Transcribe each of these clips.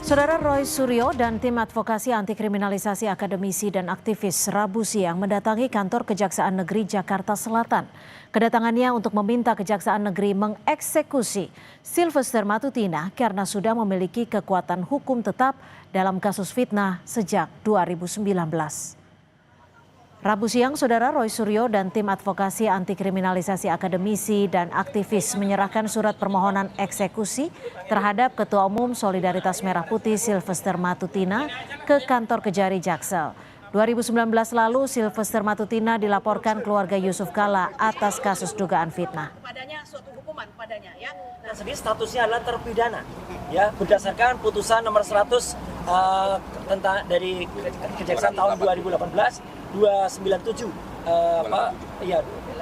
Saudara Roy Suryo dan tim advokasi anti kriminalisasi akademisi dan aktivis Rabu siang mendatangi kantor Kejaksaan Negeri Jakarta Selatan. Kedatangannya untuk meminta Kejaksaan Negeri mengeksekusi Sylvester Matutina karena sudah memiliki kekuatan hukum tetap dalam kasus fitnah sejak 2019. Rabu siang, Saudara Roy Suryo dan tim advokasi anti kriminalisasi akademisi dan aktivis menyerahkan surat permohonan eksekusi terhadap Ketua Umum Solidaritas Merah Putih Sylvester Matutina ke kantor Kejari Jaksel. 2019 lalu Sylvester Matutina dilaporkan keluarga Yusuf Kala atas kasus dugaan fitnah. Padanya suatu hukuman padanya ya. Dan sendiri statusnya adalah terpidana ya berdasarkan putusan nomor 100 tentang dari Kejaksaan tahun 2018 297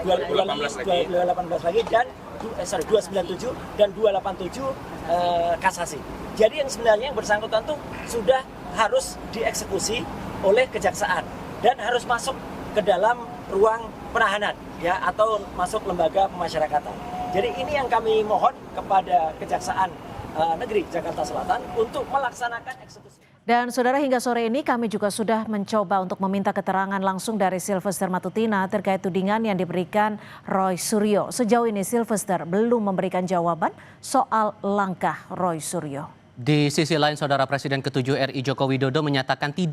2018 lagi dan 297 dan 287 kasasi. Jadi yang sebenarnya yang bersangkutan tuh sudah harus dieksekusi oleh kejaksaan dan harus masuk ke dalam ruang penahanan ya atau masuk lembaga pemasyarakatan. Jadi ini yang kami mohon kepada Kejaksaan Negeri Jakarta Selatan untuk melaksanakan eksekusi. Dan saudara, hingga sore ini kami juga sudah mencoba untuk meminta keterangan langsung dari Sylvester Matutina terkait tudingan yang diberikan Roy Suryo. Sejauh ini Sylvester belum memberikan jawaban soal langkah Roy Suryo. Di sisi lain, Saudara Presiden ke-7 RI Joko Widodo menyatakan tidak